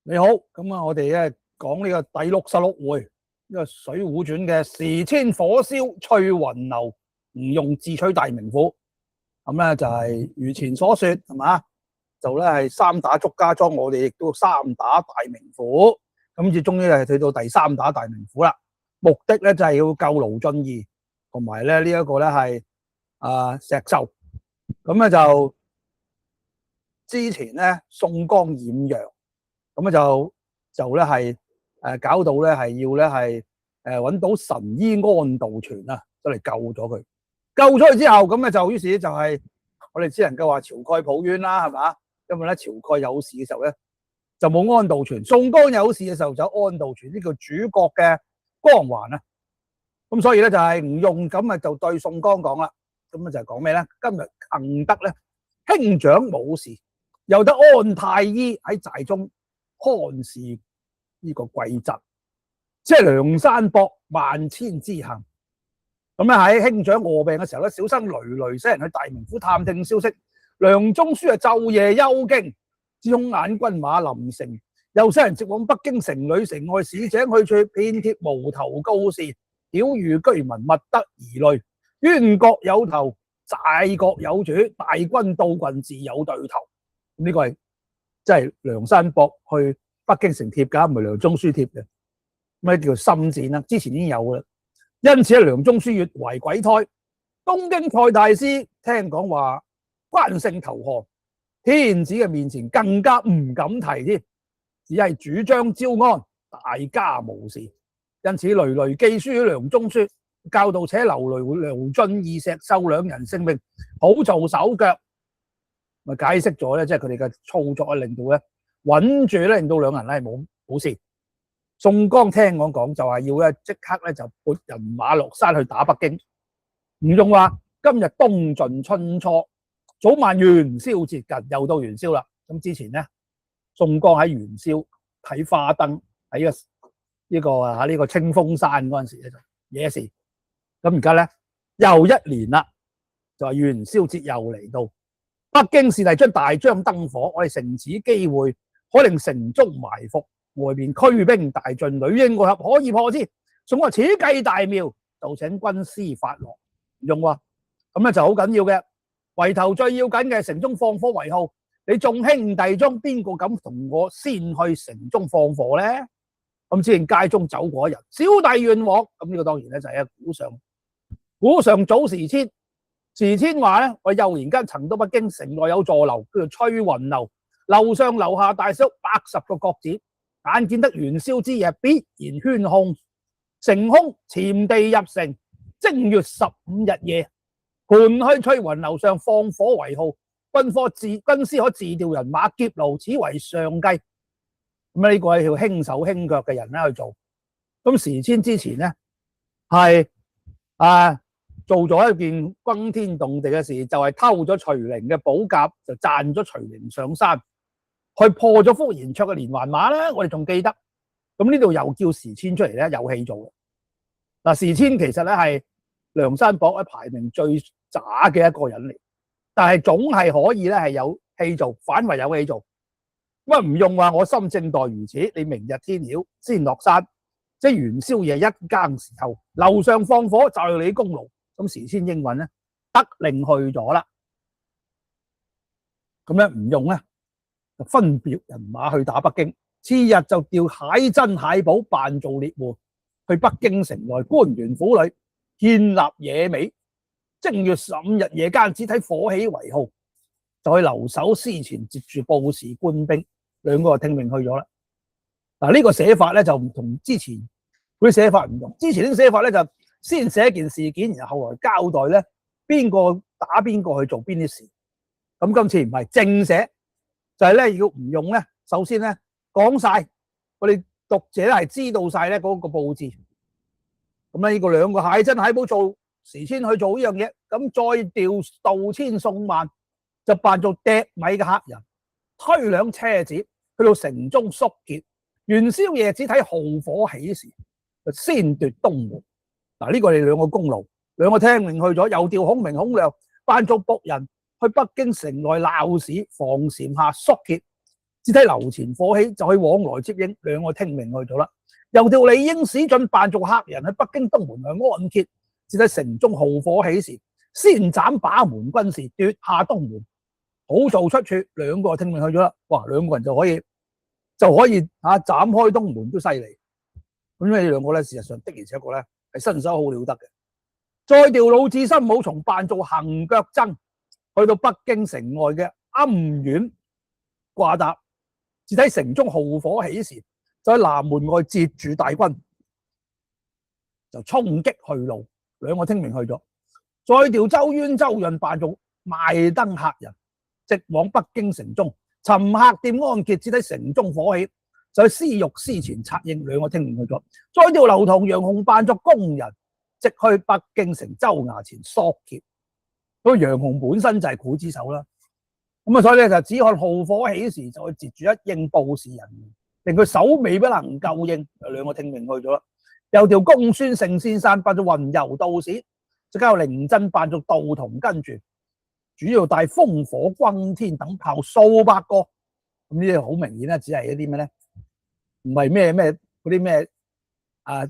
你好，咁啊，我哋咧講呢個第66回呢個《水滸傳》嘅時遷火燒翠雲樓，吳用智取大名府。咁咧就係如前所說，係嘛？就咧係三打祝家莊，我哋亦都三打大名府。咁至終於係去到第三打大名府啦。目的咧就係要救盧俊義，同埋咧呢一個咧係石秀。咁咧就之前咧宋江染陽。咁就咧係搞到咧係要咧係揾到神醫安道全啊，都嚟救咗佢。救咗佢之後，咁咧就於是就係我哋只能夠話晁蓋抱冤啦，係嘛？因為咧晁蓋有事嘅時候咧就冇安道全，宋江有事嘅時候就安道全，呢個主角嘅光環啊。咁所以咧就係吳用咁啊就對宋江講啦，咁啊就係講咩咧？今日幸得咧兄長冇事，又得安太醫喺寨中看視呢個貴疾，即係梁山泊萬千之幸。咁咧喺兄長臥病嘅時候咧，小生累累些人去大名府探聽消息。梁中書晝夜憂驚，只恐眼軍馬臨城，又些人直往北京城裏城外市井去處，遍貼無頭告示，曉諭居民勿得疑慮。冤國有頭，債國有主，大軍到郡自有對頭。呢個係即係梁山泊去北京城貼㗎，唔係梁中書貼嘅。咩叫心戰啦？之前已經有㗎啦。因此梁中書越懷鬼胎。東京蔡大師聽講話關勝投降，天子嘅面前更加唔敢提添，只係主張招安，大家無事。因此累累寄書於梁中書，教導且留雷盧俊義、石秀兩人性命，好做手腳。咪解釋咗咧，即係佢哋嘅操作啊，令到咧穩住咧，令到兩人咧冇事。宋江聽我講就話要咧即刻咧就撥人馬落山去打北京。吳用話今日冬盡春初，早晚元宵節近，又到元宵啦。咁之前咧，宋江喺元宵睇花燈，喺呢個清風山嗰陣時咧就野事。咁而家咧又一年啦，就話元宵節又嚟到。北京士第將大張燈火，我哋乘此機會，可令城中埋伏，外面驅兵大進，裏應外合，可以破之。宋話此計大妙，就請軍師發落。用話咁咧就好緊要嘅，圍頭最要緊嘅城中放火為號。你眾兄弟中邊個敢同我先去城中放火咧？咁之前街中走過一人，小弟願往。咁呢個當然咧就係古上早時遷。時遷話咧，我幼年間曾到北京城內有座樓，叫做翠雲樓，樓上樓下大小80個閣子，眼見得元宵之夜必然喧哄，城空潛地入城，正月15日夜，盤去翠雲樓上放火為號，軍師可自調人馬劫爐，此為上計。咁呢個係要輕手輕腳嘅人咧去做。咁時遷之前咧係做咗一件轟天動地嘅事，就係偷咗徐陵嘅寶甲，就賺咗徐陵上山，去破咗呼延灼嘅連環馬啦。我哋仲記得。咁呢度又叫時遷出嚟咧，有戲做嘅。嗱，時遷其實咧係梁山泊排名最渣嘅一個人嚟，但係總係可以咧係有戲做，反為有戲做。咁唔用話我心正待如此，你明日天曉先落山，即係元宵夜一更時候，樓上放火就係你功勞。咁時遷應允咧，得令去咗啦。咁咧吳用咧就分別人馬去打北京，次日就調蟹珍、蟹寶扮做獵戶，去北京城內官員府裏建立野尾。正月15日夜間，只睇火起為號，就去留守司前接住報時官兵，兩個就聽命去咗啦。嗱，呢個寫法咧就唔同之前嗰啲寫法唔同，之前啲寫法咧就先寫一件事件，然後後來交代咧邊個打邊個去做邊啲事。咁今次唔係正寫，就係咧要吳用咧，首先咧講晒，我哋讀者係知道晒咧嗰個佈置。咁咧呢個兩個蟹珍蟹寶做時遷去做呢樣嘢，咁再調杜遷宋萬就扮做糴米嘅客人，推輛車子去到城中肅結。元宵夜只睇號火起時，就先奪東門。嗱，呢個係兩個功勞，兩個聽命去咗，又調孔明、孔亮扮做僕人去北京城內鬧市，房檐下肅結，只睇樓前火起，就去往來接應，兩個聽命去咗啦。由條理應史進扮做客人喺北京東門外安歇，只睇城中號火起時，先斬把門軍士，奪下東門，好做出處。兩個聽命去咗啦。哇，兩個人就可以斬開東門都犀利。咁呢兩個咧，事實上的而且確咧係身手好了得嘅。再調魯智深武松扮做行腳僧，去到北京城外嘅庵院掛搭，只睇城中號火起時，就喺南門外截住大軍，就衝擊去路。兩個聽命去咗。再調周淵周潤扮做賣燈客人，直往北京城中尋客店安歇，只睇城中火起，就喺司獄司前策應。兩個聽命去咗。再調劉唐楊雄扮作工人，即去北京城州衙前索劫。咁楊雄本身就係劊子手啦，咁啊所以咧就只看號火起時，就去截住一應報事人，令佢首尾不能夠應。兩個聽命去咗啦。又調公孫勝先生扮做雲遊道士，就交凌真扮做道童跟住，主要帶烽火轟天等炮數百個。咁呢啲好明顯咧，只係一啲咩咧？唔係咩嗰啲咩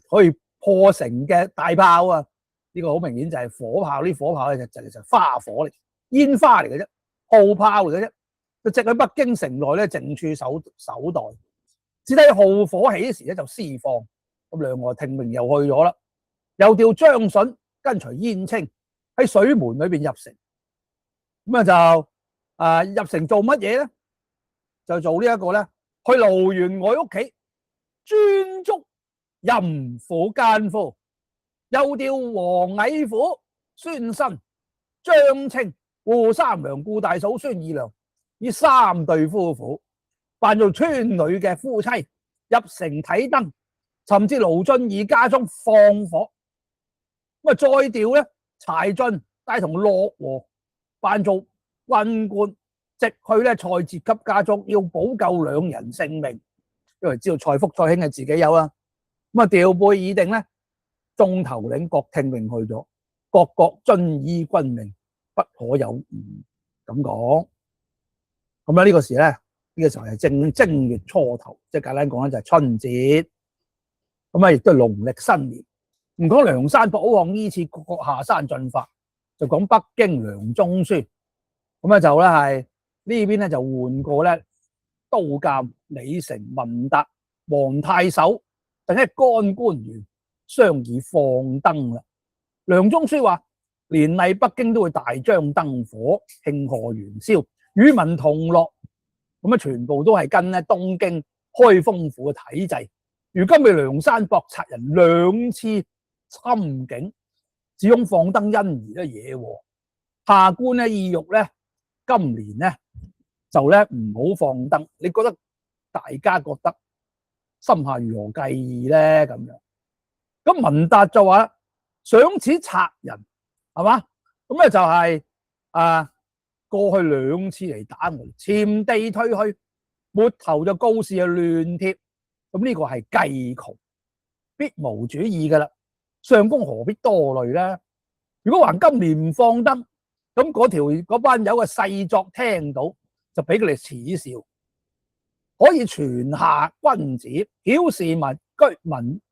可以破城嘅大炮啊！呢個好明顯就係火炮，啲火炮咧就其實花火嚟，煙花嚟嘅啫，號炮嚟嘅啫，就直喺北京城內咧靜處守待，只睇號火起時咧就施放。咁兩個聽命又去咗啦。又調張筍跟隨燕青喺水門裏邊入城，咁啊就入城做乜嘢咧？就做呢一個咧，去盧員外屋企專捉淫婦奸夫。又調黃蟻虎、孫新、張清、顧三娘、顧大嫂、孫二娘呢三對夫婦扮做村裏嘅夫妻，入城睇燈，甚至盧俊義家中放火。咁啊再調咧，柴進帶同樂和扮做軍官，直去咧蔡節級家中，要保救兩人性命。因為知道蔡福、蔡興係自己有啊，咁啊調配已定咧。眾頭領各聽命去咗，各遵依軍命，不可有誤。咁講，咁咧呢個時咧，呢個時候係正月初頭，即係簡單講咧就係春節。咁啊亦都係農曆新年。唔講梁山泊好漢依次各下山進發，就講北京梁中書。咁啊就咧係呢邊咧就換過咧都監、李成、文達、黃太守等一干官員。商議放燈啦。梁中書話：年例北京都會大張燈火，慶賀元宵，與民同樂。咁啊，全部都係跟咧東京開封府嘅體制。如今被梁山泊賊人兩次侵境，只恐放燈因而咧惹禍。下官咧意欲咧今年咧就咧唔好放燈。你覺得大家覺得心下如何計議咧？咁樣。咁文達就話想此賊人係嘛？咁咧就係過去兩次嚟打我，潛地退去，末頭就告示亂貼。咁呢個係計窮，必無主意噶啦。上公何必多慮咧？如果還今年唔放燈，咁嗰班友嘅細作聽到，就俾佢哋恥笑。可以傳下君子，曉示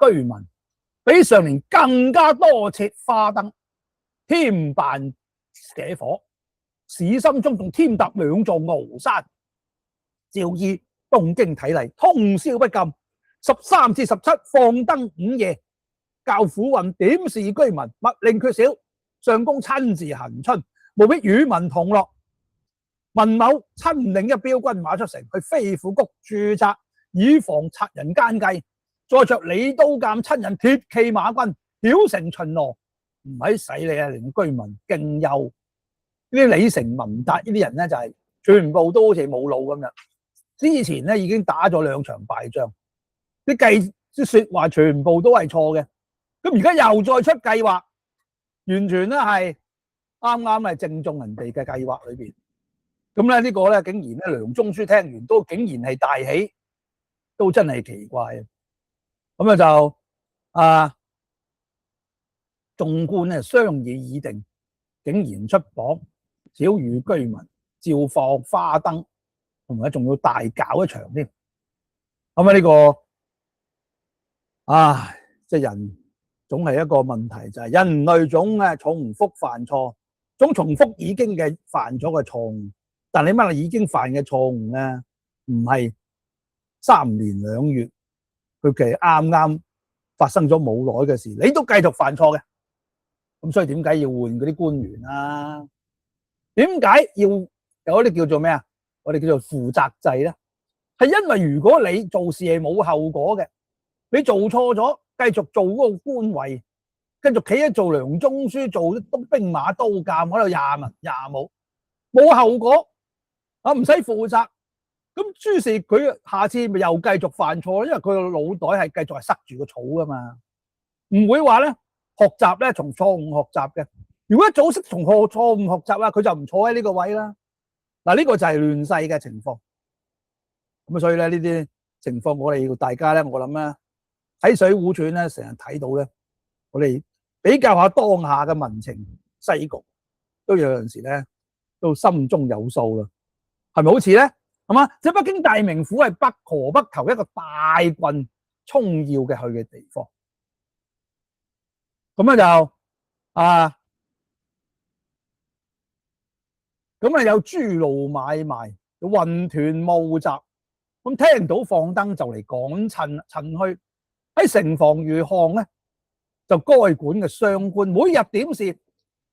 居民。比上年更加多設花燈，添辦社火，市心中仲添搭兩座鰲山。照依東京體例，通宵不禁，13至17放燈午夜，教府運點視居民，勿令缺少。上公親自行春，務必與民同樂。文某親領一彪軍馬出城，去飛虎谷駐紮，以防賊人奸計。再着李都監親引鐵騎馬軍繞城巡邏，唔喺使你啊！令居民敬憂。呢啲李成、文達呢啲人咧，就係全部都好似冇腦咁樣。之前咧已經打咗2場敗仗，啲說話全部都係錯嘅。咁而家又再出計劃，完全咧係啱啱係正中人哋嘅計劃裏邊。咁咧呢個咧竟然咧梁中書聽完都竟然係大喜，都真係奇怪。咁就眾官咧商議已定，竟然出榜，曉諭居民照放花燈。同埋仲要大搞一場添。咁呢個即係人總係一個問題，就係人類總重複犯錯，總重複已經犯咗嘅錯誤。但你乜已經犯嘅錯誤咧，唔係3年2月，佢其實啱啱發生咗冇耐嘅事，你都繼續犯錯嘅。咁所以點解要換嗰啲官員啊？點解要有啲叫做咩啊？我哋叫做負責制咧，係因為如果你做事係冇後果嘅，你做錯咗，繼續做嗰個官位，繼續企喺做梁中書，做兵馬刀監喺度廿冇後果唔使負責。咁於是佢下次咪又繼續犯錯，因為佢個腦袋係繼續係塞住個草噶嘛，唔會話咧學習咧從錯誤學習嘅。如果一早識從錯誤學習啊，佢就唔坐喺呢個位啦。嗱，呢個就係亂世嘅情況。咁所以咧呢啲情況，我哋要大家咧，我諗咧睇《水滸傳》咧，成日睇到咧，我哋比較下當下嘅民情世局，都有陣時咧都心中有數啦。係咪好似咧？係嘛？即係北京大名府係河北頭一個大郡重要嘅去嘅地方。咁咧就有豬驢買賣，有混團募集。咁聽到放燈就嚟趕趁去喺城防御巷咧，就該管嘅商官每日點事，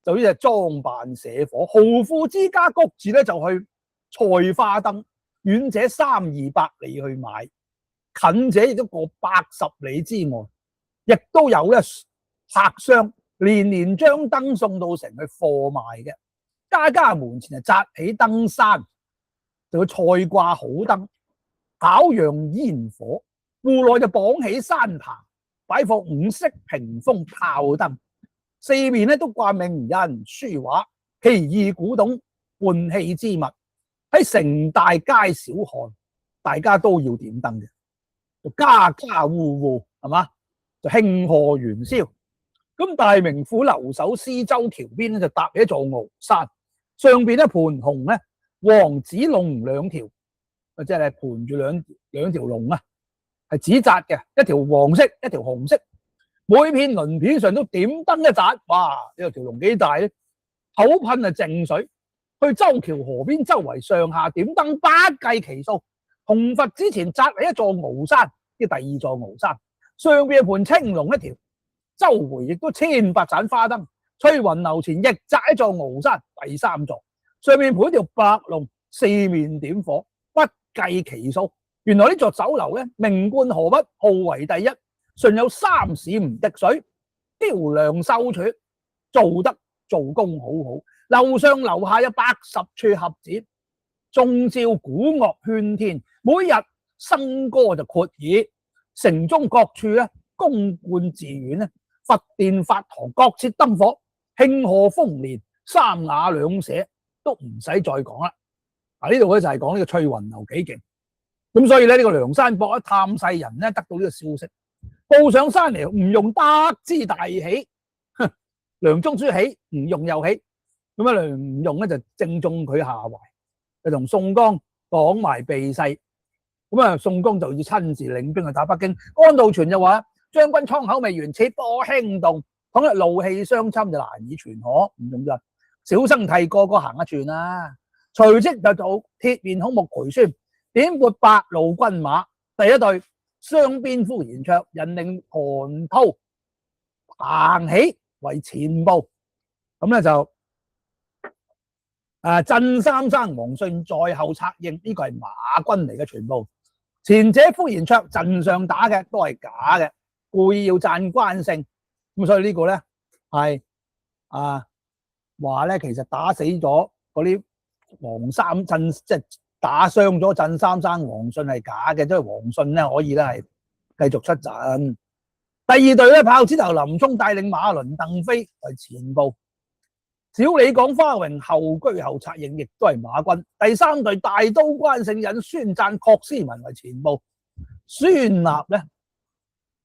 就呢隻裝扮社火，豪富之家谷住咧就去採花燈，遠者300-200里去買，近者亦都過80里之外，亦都有咧客商年年將燈送到城去貨賣嘅。家家門前就紮起燈山，就會賽掛好燈，烤揚煙火，戶內就綁起山棚，擺放5色屏風炮燈，四面咧都掛名人書畫，奇異古董換氣之物，喺城大街小巷，大家都要點燈嘅，就家家戶戶係嘛，就慶賀元宵。咁大名府留守絲州橋邊咧，就搭起一座鰲山，上邊咧盤紅咧黃紫龍2條，即係盤住兩條龍啊，係紙紮嘅，一條黃色，一條紅色。每片鱗片上都點燈一盞，哇！呢條龍幾大咧？口噴淨水，去周橋河邊周圍上下點燈不計其數。紅佛之前紮起一座鰲山，呢第2座鰲山，上邊係盤青龍1條。周圍亦都千百盞花燈，翠雲樓前亦紮一座鰲山，第3座，上面盤一條白龍，四面點火，不計其數。原來呢座酒樓咧，名冠河北，號為第1，順有3市唔敵水，雕梁繡柱，做工好好。樓上樓下有80處合展，眾召鼓樂喧天，每日笙歌就闊耳。城中各處咧，宮觀寺院咧，佛殿法堂各設燈火，慶賀豐年，三雅兩舍都唔使再講啦。呢度咧就係講呢個翠雲樓幾勁。咁所以咧呢個梁山泊一探世人咧得到呢個消息，報上山嚟，吳用得知大喜，梁中書喜，吳用又喜。咁啊吳用咧就正中佢下懷，就同宋江講埋避世。咁啊宋江就要親自領兵去打北京。安道全就話：將軍倉口未完，切多輕動，倘若怒氣相侵就難以傳可。吳用就小生替個行一轉啦。隨即就做鐵面孔目裴宣，點撥8路軍馬，第一隊雙邊呼延灼，引領韓滔、彭喜為前部。咁咧就鎮三生王信在後策應，呢個係馬軍嚟嘅全部。前者呼延灼陣上打嘅都係假嘅，故意要讚關勝。咁所以呢個咧係話咧，其實打死咗嗰啲黃三鎮，即係打傷咗鎮三生王信係假嘅，即係王信咧可以咧係繼續出陣。第二隊咧，豹子頭林沖帶領馬倫、鄧飛為前部。小李廣、花榮後居後策應，亦都係馬軍。第三隊大都關勝引孫贊、郝思文為前部，孫立咧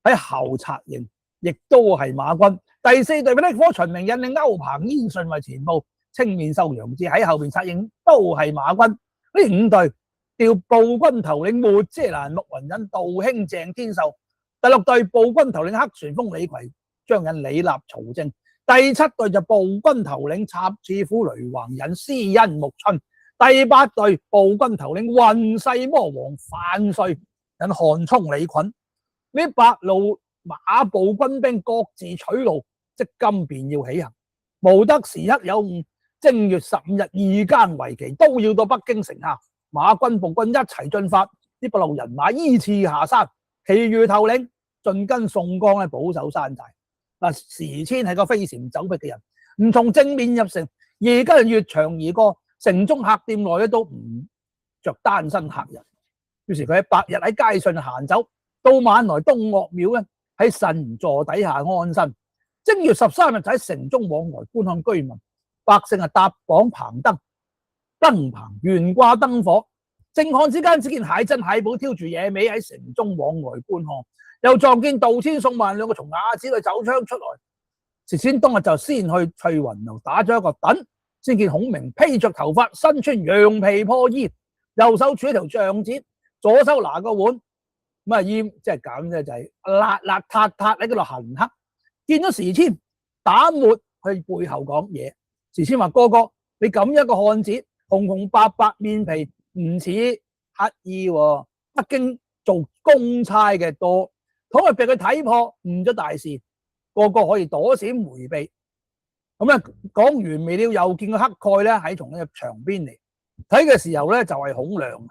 喺後策應，亦都係馬軍。第四隊呢，火秦明引領歐鵬、燕順為前部，青面獸楊志喺後邊策應，都係馬軍。呢5隊調步軍頭領沒遮攔陸雲隱、杜興、鄭天壽。第六隊步軍頭領黑旋風李逵、張引、李立、曹正。第七隊就步軍頭領插翅虎雷橫引、施恩、穆春。第八隊步軍頭領混世魔王范瑞引、韓沖、李袞。呢8路馬步軍兵各自取路，即今便要起行，無得時刻有誤。正月15日2更為期，都要到北京城下。馬軍步軍一齊進發，呢8路人馬依次下山，其餘頭領盡跟宋江咧保守山寨。時遷係個飛檐走壁嘅人，唔從正面入城，而家越牆而過，城中客店內咧都唔着單身客人。於是佢喺白日喺街上行走，到晚來東岳廟咧喺神座底下安身。正月13日就喺城中往來觀看居民，百姓搭綁棚燈，燈棚懸掛燈火。正看之間，只見蟹珍、蟹寶挑住野味喺城中往來觀看，又撞見杜遷、宋萬兩個從瓦子裏走窗出來。時遷當日就先去翠雲樓打咗一個盹，先見孔明披着頭髮，身穿羊皮破衣，右手拄一條杖子，左手拿個碗，咁啊煙即係咁啫，就係邋邋遢遢喺嗰度行乞。見到時遷，打沒去背後講嘢。時遷話：哥哥，你咁一個漢子，紅紅白白面皮，唔似乞衣喎。北京做公差嘅多，倘若俾佢睇破，誤咗大事，個個可以躲閃迴避。咁咧講完未了，又見個乞丐咧喺從呢個牆邊嚟睇嘅時候咧，就係孔亮。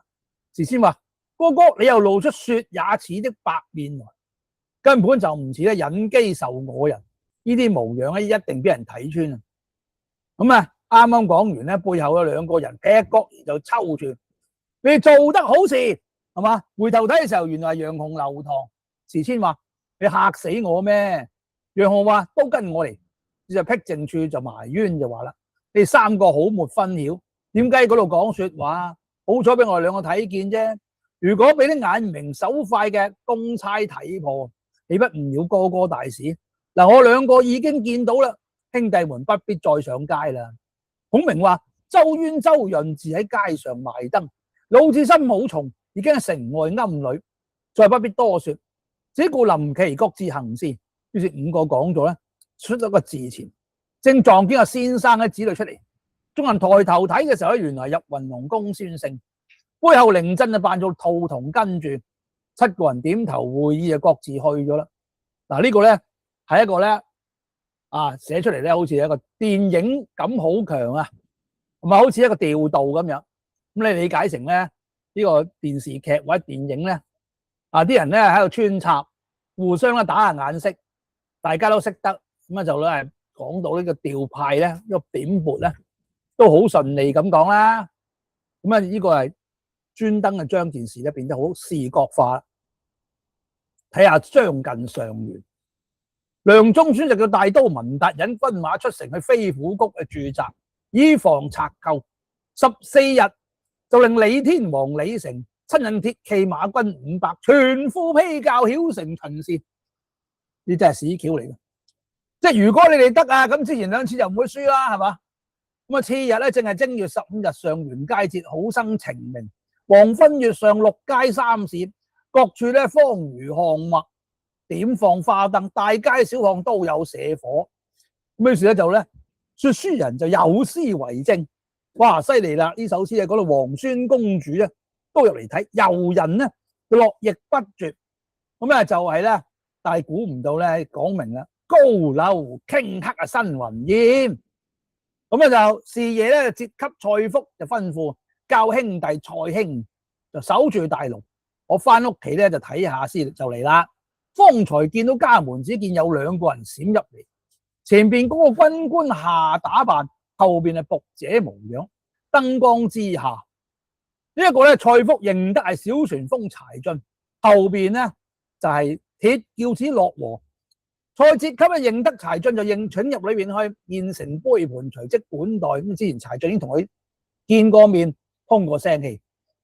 時遷話：哥哥，你又露出雪也似的白面來，根本就唔似咧隱機受我人。呢啲模樣咧，一定俾人睇穿啊！咁啊，啱啱講完咧，背後有兩個人劈角就抽住你做得好事，係嘛？回頭睇嘅時候，原來係楊雄、劉唐。時遷話：你嚇死我咩？楊雄話：都跟我嚟。就僻靜處就埋冤就話啦：你3個好沒分曉，點解喺嗰度講說話？好彩俾我哋2個睇見啫。如果俾啲眼明手快嘅公差睇破，豈不誤了哥哥大事？嗱，我2個已經見到啦，兄弟們不必再上街啦。孔明話：周淵、周潤自喺街上賣燈，魯智深、武松已經喺城外庵裏，再不必多說，只顧臨期各自行事。於是5個講咗咧，出咗個字前，正撞見阿先生喺紙裏出嚟。眾人抬頭睇嘅時候，原來入雲龍公孫勝，背後凌震就扮做兔童跟住，7個人點頭會意，就各自去咗啦。嗱，呢個咧係一個咧寫出嚟咧，好似一個電影感好強啊，同埋好似一個調度咁樣。咁你理解成咧呢個電視劇或者電影咧，啲人咧喺度穿插，互相咧打下眼色，大家都識得，咁啊就咧講到呢個調派咧，呢個點撥咧都好順利咁講啦。咁啊呢個係專登將件事咧變得好視覺化。睇下將近上元，梁中書就叫大都文達引軍馬出城去飛虎谷嘅駐紮，以防賊寇。14日就令李天王李成親引鐵騎馬軍500，全副披甲曉乘巡視。呢真係屎橋嚟嘅，即係如果你哋得啊，咁之前2次就唔會輸啦，係嘛？咁啊，次日咧正係正月15日上元佳節，好生晴明。黃昏月上6街3市，各處咧方如項墨，點放花燈，大街小巷都有射火。咁於是咧就咧說書人就有詩為證。哇，犀利啦！呢首詩係講到皇孫公主咧都入嚟睇，遊人咧絡繹不絕。咁咧就係咧，但係估唔到咧講明啦，高樓傾刻新雲煙。咁咧就是夜咧接給蔡福就吩咐教兄弟蔡興就守住大龍，我翻屋企咧就睇下先，就嚟啦。方才見到家門，只見有2個人閃入嚟，前邊嗰個軍官下打扮，後邊係僕者模樣。燈光之下，呢一個咧蔡福認得係小旋風柴進，後邊咧就係鐵轎子樂和。蔡捷給認得柴進，就應請入裏邊去，現成杯盤，隨即管待。咁之前柴進已經同佢見過面，通過聲氣。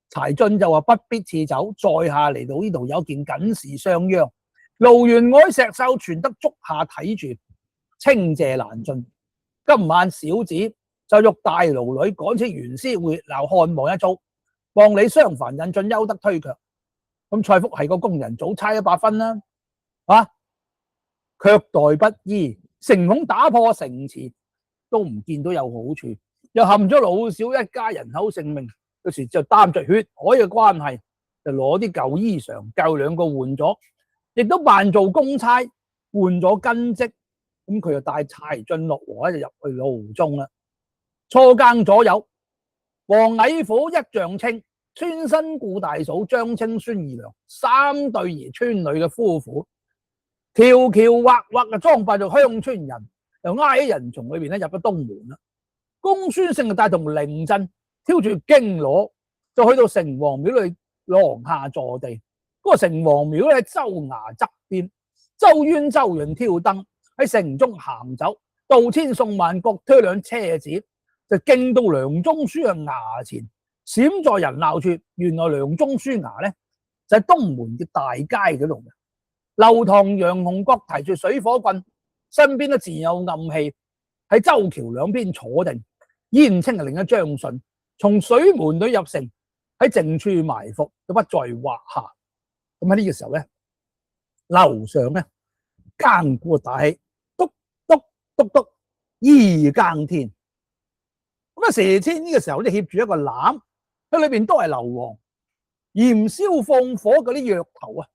柴進就話不必賜酒，在下嚟到呢度有件緊事相央。盧員外石秀傳得足下睇住，稱謝難盡。今晚小子就欲大牢裏趕出袁師會鬧看望一遭，望你襄樊引進，休得推卻。咁蔡福係個工人，早差100分啦，卻待不依，誠恐打破城池，都唔見到有好處，又陷咗老少一家人口性命。有時就擔着血海嘅關係，就攞啲舊衣裳夠2個換咗，亦都扮做公差換咗根職。咁佢就帶柴進、樂和就入去牢中啦。初更左右，王矮虎一丈青，村新顧大嫂張青、孫二娘3對兒村女嘅夫婦，條條畫畫嘅裝扮做鄉村人，又挨喺人叢裏邊咧入咗東門啦。公孫勝就帶同凌陣挑住荊鑼，就去到城隍廟裏廊下坐地。嗰個城隍廟咧喺州衙側邊，周淵、周潤挑燈喺城中行走，道千送萬，各推輛車子，就經到梁中書嘅衙前，閃在人鬧處。原來梁中書衙咧就喺東門嘅大街嗰度嘅。劉唐、楊洪各提住水火棍，身邊都自有暗器，喺周橋兩邊坐定。燕青係另一張順，從水門裏入城，喺靜處埋伏，都不在話下。咁喺呢個時候咧，樓上咧更鼓大氣，篤篤篤篤，二更天。咁佘遷呢個時候咧挾住一個籃，佢裏邊都係硫磺，燃燒放火嗰啲藥頭啊，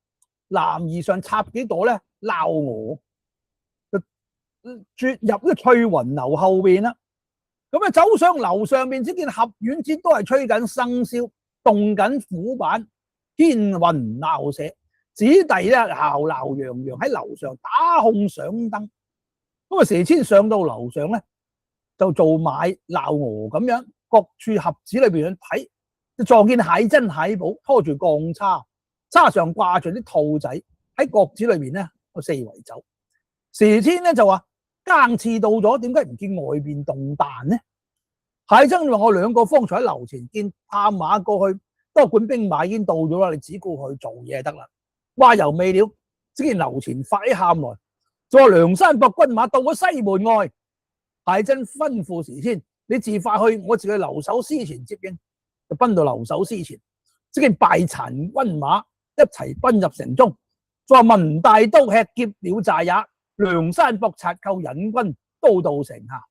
籃兒上插幾朵咧鬧鵝，就啜入呢個翠雲樓後邊啦。咁走上樓上邊，只見合院節都係吹緊生簫，動緊虎板，天雲鬧社，子弟咧鬧鬧洋洋喺樓上打控上燈。咁佘遷上到樓上咧，就做買鬧鵝咁樣，各處盒子裏邊去睇，就撞見蟹珍蟹寶拖住鋼叉，叉上掛住啲兔仔喺角子裏邊咧四圍走。佘遷咧就話：更次到咗，點解唔見外邊動彈呢？蟹珍話：我2個方才喺樓前見探馬過去，多管兵馬已經到咗啦，你只顧去做嘢得啦。話猶未了，只見樓前發起喊來，就話梁山泊軍馬到咗西門外。蟹珍吩咐佘遷：你自快去，我自去留守司前接應。就奔到留守司前，只見敗殘軍馬一齊奔入城中，就話文大都吃劫了寨也。梁山泊賊寇引軍都到城下，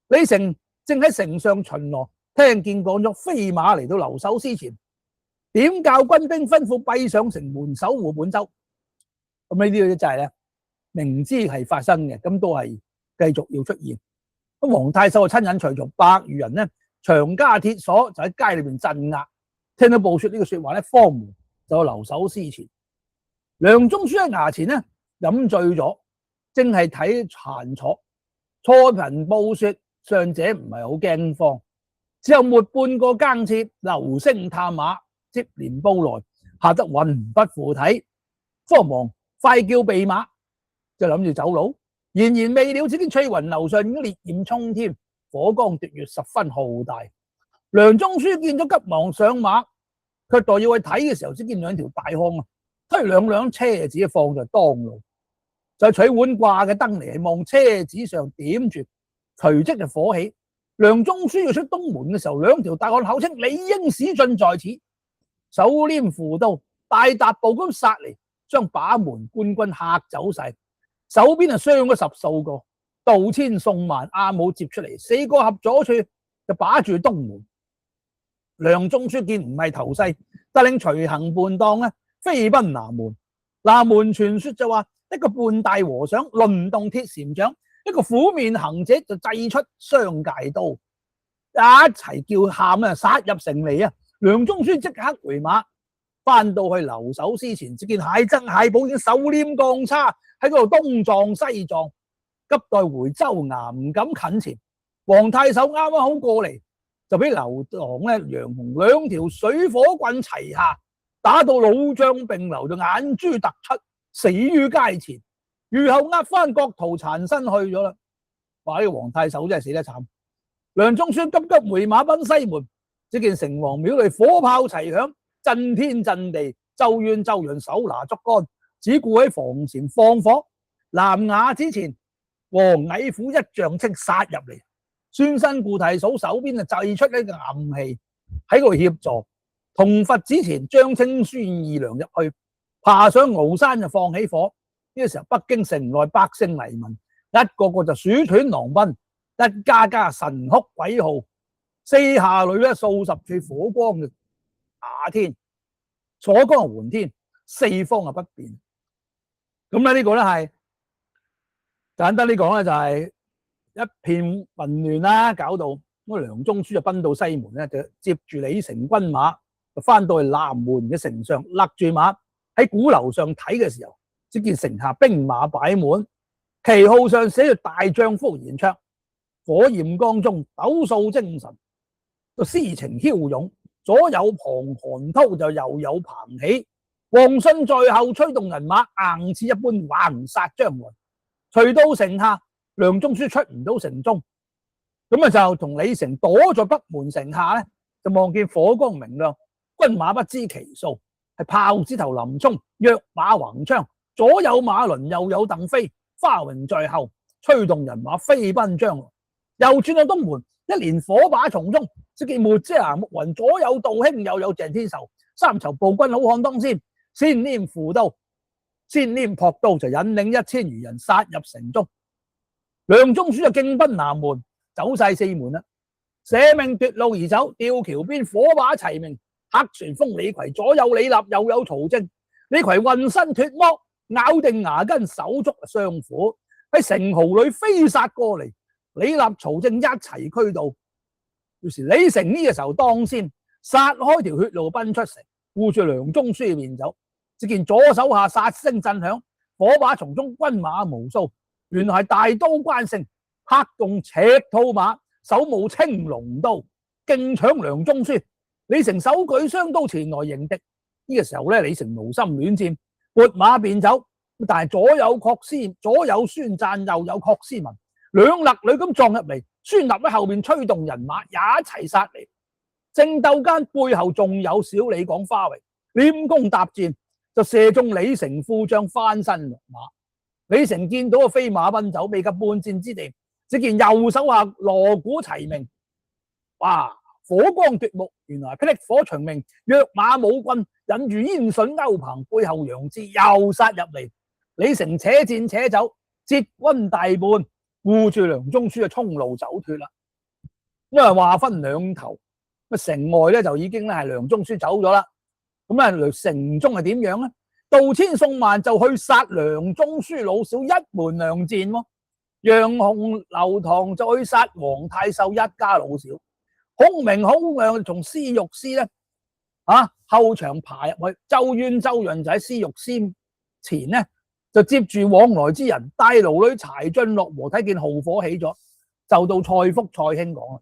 李成正喺城上巡邏，聽見講咗飛馬嚟到留守司前，點教軍兵吩咐閉上城門守護本州。咁呢啲就係咧明知係發生嘅，咁都係繼續要出現。咁黃太守親引隨從100餘人咧，長加鐵鎖就喺街裏邊鎮壓。聽到報說呢個說話咧，慌忙就留守司前。梁中書喺衙前咧飲醉咗，正係睇閒坐。初聞報說，上者唔係好驚慌，只有末半個更次留聲探馬，接連報來，嚇得魂不附體，慌忙快叫備馬，就諗住走佬。然未了，只見翠雲樓上已經烈焰衝天，火光奪月，十分浩大。梁中書見咗，急忙上馬，卻待要去睇嘅時候，只見2條大漢推2輛車子放在當路，就取碗掛嘅燈嚟望車子上點住，隨即就火起。梁中書要出東門嘅時候，2條大漢口稱理應史進在此，手拈扶刀，大踏步咁殺嚟，將把門官軍嚇走晒。手邊傷咗10數個，道千送萬阿武接出嚟，4個合咗處就把住東門。梁中書見唔係頭勢，帶領隨行伴當咧飛奔南門。南門傳說就話一個半大和尚輪動鐵禪杖，一個虎面行者就祭出雙戒刀，一齊叫喊啊，殺入城嚟啊！梁中書即刻回馬，翻到去留守司前，只見蟹珍蟹寶已經手拈鋼叉喺嗰度東撞西撞，急待回州衙，唔敢近前。黃太守啱啱好過嚟，就俾劉唐咧、楊洪2條水火棍齊下，打到老將並流，就眼珠突出，死於街前。虞候呃翻國徒殘身去咗啦。話呢個黃太守真係死得慘。梁中書急急回馬奔西門，只見城隍廟裏火炮齊響，震天震地，周淵周潤手拿竹竿，只顧喺房前放火。南衙之前，王矮虎一丈青殺入嚟，孫新顧太嫂手邊就祭出呢個暗器喺度協助，同佛寺前，張青孫二娘入去，爬上鰲山就放起火。呢個時候，北京城內百姓黎民，一個個就鼠斷狼奔，一家家神哭鬼號，四下裏咧數十處火光嘅打天，楚江緩天，四方啊不便。咁咧呢個咧係簡單啲講咧，就係一片混亂啦，搞到咁梁中書就奔到西門咧，就接住李成軍馬就翻到去南門嘅城上，勒住馬喺鼓樓上睇嘅時候，只見城下兵馬擺滿，旗號上寫住大將呼延灼，火焰光中斗數精神，就詩情驍勇，左有龐韓滔就右有彭起，王信在後吹動人馬，硬刺一般橫殺張雲。隨到城下，梁中書出唔到城中，咁啊就同李成躲在北門城下咧，就望見火光明亮，軍馬不知其數，係豹子頭林衝，躍馬橫槍，左有馬倫，右有鄧飛，花榮在後，吹動人馬飛奔將來。又轉到東門，一連火把叢中，只見沒遮攔目雲，左有杜興，右有鄭天壽，三籌步軍好漢當先，先拈扶刀，先拈朴刀，就引領1000餘人殺入城中。梁中書就徑奔南門，走晒四門啦，捨命奪路而走。吊橋邊火把齊鳴，黑旋風李逵，左有李立，右有曹正。李逵渾身脫剝，咬定牙根，手足相虎，喺城壕裏飛殺過嚟。李立、曹正一齊驅到。於是李成呢個時候當先，殺開條血路奔出城，護住梁中書面走。只見左手下殺聲震響，火把叢中軍馬無數，原來係大刀關勝，黑動赤兔馬，手舞青龍刀，競搶梁中書。李成手舉雙刀前來迎敵。呢個時候咧，李成無心戀戰，撥馬便走。但係左有孫贊，右有郝思文，兩勒女咁撞入嚟。孫立喺後面吹動人馬，也一齊殺嚟。正鬥間背後仲有小李廣花榮，拈弓搭箭，就射中李成副將翻身落馬。李成見到個飛馬奔走，未及半箭之地，只見右手下鑼鼓齊鳴，哇！火光奪目，原來霹靂火長鳴，躍馬舞棍，引住煙筍歐鵬，背後楊志又殺入嚟。李成且戰且走，截軍大半，護住梁中書嘅衝路走脫啦。因為話分兩頭，城外咧就已經咧係梁中書走咗啦。咁啊，城中係點樣咧？杜遷、宋萬就去殺梁中書老小一門良賤喎。楊雄、劉唐就去殺黃太秀一家老小。孔明、孔亮從司獄司咧後場爬入去，周淵、周潤就喺司獄司前咧就接住往來之人，帶牢女柴進落河，睇見號火起咗，就到蔡福、蔡興講啦：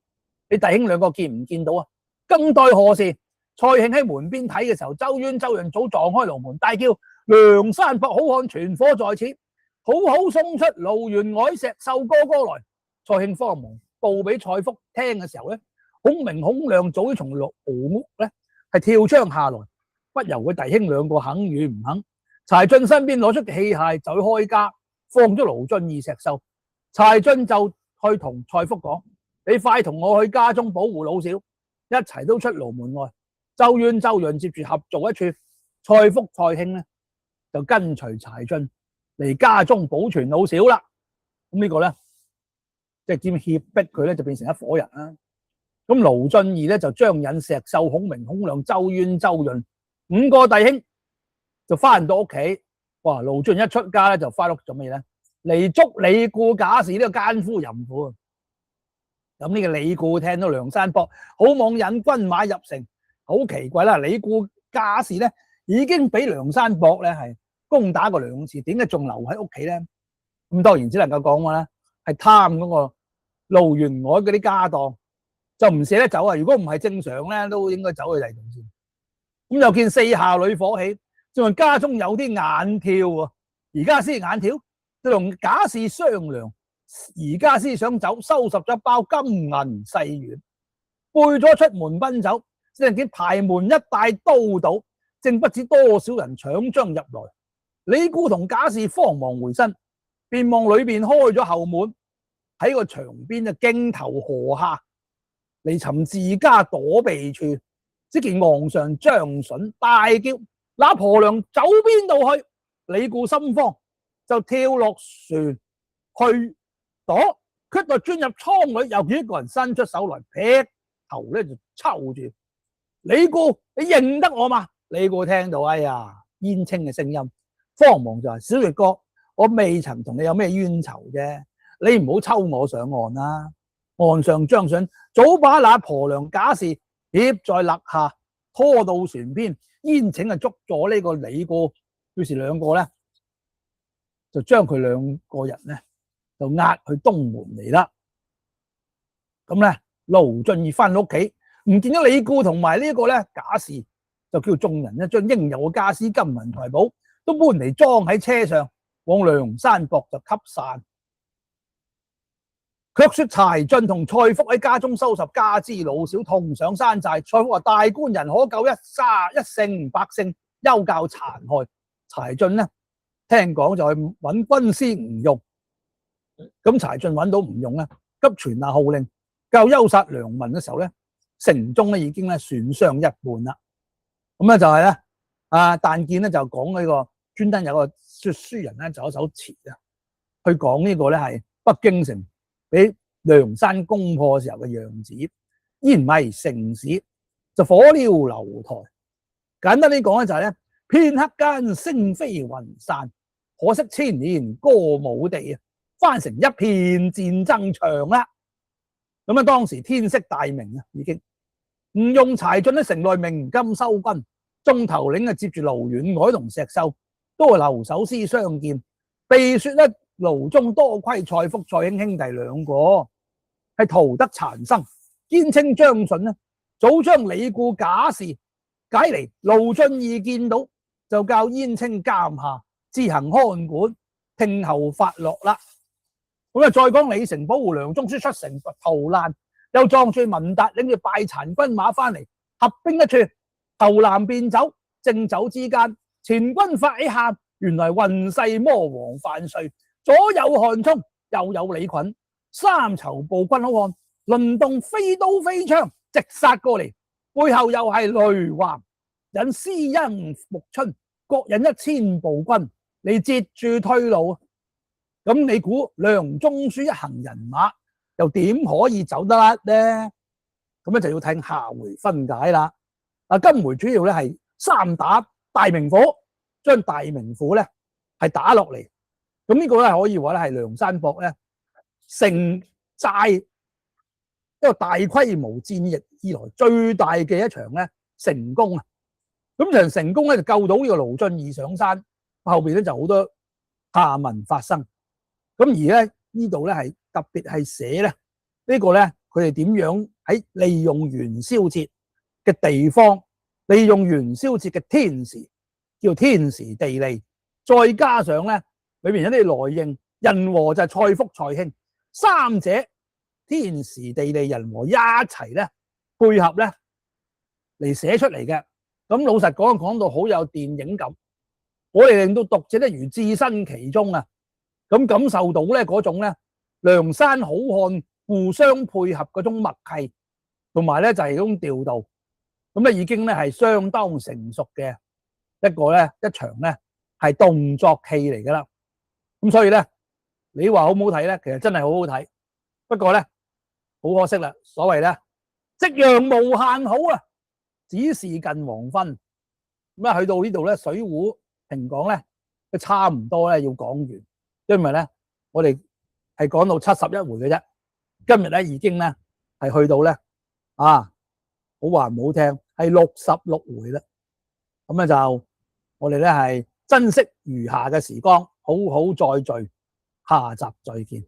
你弟兄兩個見唔見到啊？更待何時？蔡興喺門邊睇嘅時候，周淵、周潤早撞開牢門，大叫：梁山泊好漢全伙在此，好好送出盧員外石秀哥哥來。蔡興慌忙報俾蔡福聽嘅時候咧，孔明、孔亮早已從牢屋咧係跳窗下來，不由佢弟兄兩個肯與唔肯。柴進身邊攞出器械就去開家，放咗盧俊義、石秀。柴進就去同蔡福講：你快同我去家中保護老小，一齊都出牢門外。周淵、周潤接住合做一處，蔡福、蔡興咧就跟隨柴進嚟家中保全老小啦。咁呢個咧即係點脅迫佢咧，就變成一伙人啦。咁盧俊義咧就將引石秀、孔明、孔亮、周淵、周潤5個弟兄就翻到屋企。哇！盧俊義一出家咧就翻屋做咩咧？嚟捉李固賈氏呢個奸夫淫婦。咁呢個李固聽到梁山泊好望引軍馬入城，好奇怪啦！李固賈氏咧已經俾梁山泊咧係攻打過2次，點解仲留喺屋企咧？咁當然只能夠講話咧係貪嗰個盧員外嗰啲家當，就唔捨得走啊！如果唔係正常咧，都應該走去第度先。咁又見四下裏火起，仲話家中有啲眼跳喎，而家先眼跳，就同賈氏商量，而家先想走，收拾咗一包金銀細軟，背咗出門奔走，先見排門一帶刀倒，正不知多少人搶將入來。李固同賈氏慌忙回身，便望裏邊開咗後門，喺個牆邊嘅徑頭河下嚟尋自家躲避處。即見昂上張筍，大叫：那婆娘走邊度去？李固心慌，就跳落船去躲，卻就鑽入倉裏，又見一個人伸出手來，劈頭咧就抽住李固，你認得我嘛？李固聽到，哎呀，燕青嘅聲音，慌忙就話：小月哥，我未曾同你有咩冤仇啫，你唔好抽我上岸啦。岸上張筍早把那婆娘賈氏挾在勒下，拖到船邊，燕青就捉咗呢個李固，於是兩個咧就將佢兩個人咧就押去東門嚟啦。咁咧，盧俊義翻屋企，唔見咗李固同埋呢個咧賈氏，就叫眾人咧將應有嘅家私、金銀財寶都搬嚟裝喺車上，往梁山泊就給散。卻說柴進同蔡福喺家中收拾家之老小，同上山寨。蔡福話：大官人可救一姓百姓，休教殘害。柴進呢，聽講就去揾軍師吳用，咁柴進揾到吳用咧，急傳下號令，教休殺良民嘅時候咧，城中咧已經咧損傷一半啦。咁咧就係咧，但見咧就講呢個專登有個說書人咧就有首詞啊，去講呢個咧係北京城俾梁山攻破時候嘅樣子，煙迷城市就火燎樓台。簡單啲講咧就係咧，片刻間星飛雲散，可惜千年歌舞地啊，翻成一片戰爭場啦。咁啊，當時天色大明啊，已經吳用柴進喺城內鳴金收軍，眾頭領啊接住盧員外同石秀都係留守師相見，被說咧盧中多虧蔡福、蔡興兄弟兩個係逃得殘生，燕青張順呢早將李固賈氏解離。盧俊義見到就教燕青監下自行看管，聽候發落啦。咁啊，再講李成保護梁中書出城逃難，又撞住文達領住敗殘軍馬翻嚟，合兵一處，投南便走。正走之間，前軍發起喊，原來混世魔王范瑞，左有韓衝，右有李袞，三籌步軍好漢，輪動飛刀飛槍，直殺過嚟。背後又係雷橫引施恩復春，各引1000步軍嚟截住退路。咁你估梁中書一行人馬又點可以走得甩呢？咁咧就要睇下回分解啦。今回主要咧係三打大名府，將大名府咧係打落嚟。咁呢個咧可以話咧係梁山泊咧城寨一個大規模戰役以來最大嘅一場咧成功啊！咁場成功咧就救到呢個盧俊義上山，後邊咧就好多下文發生。咁而咧呢度咧係特別係寫咧呢個咧佢哋點樣喺利用元宵節嘅地方，利用元宵節嘅天時，叫天時地利，再加上咧裏邊有啲來應人和，就係蔡福、蔡興三者天時地利人和一齊咧配合咧嚟寫出嚟嘅。咁老實講到好有電影感，我哋令到讀者咧如置身其中啊！咁感受到咧嗰種咧梁山好漢互相配合嗰種默契，同埋咧就係嗰種調度，咁咧已經咧係相當成熟嘅一場咧係動作戲嚟噶啦。咁所以咧你話好唔好睇咧？其實真係好好睇，不過咧好可惜啦，所謂咧夕陽無限好啊，只是近黃昏。咁啊去到呢度咧，水滸評講咧都差唔多咧要講完。因為咧，我哋係講到71回嘅啫，今日咧已經咧係去到咧好話唔好聽，係66回啦。咁咧就我哋咧係珍惜餘下嘅時光，好好再聚，下集再見。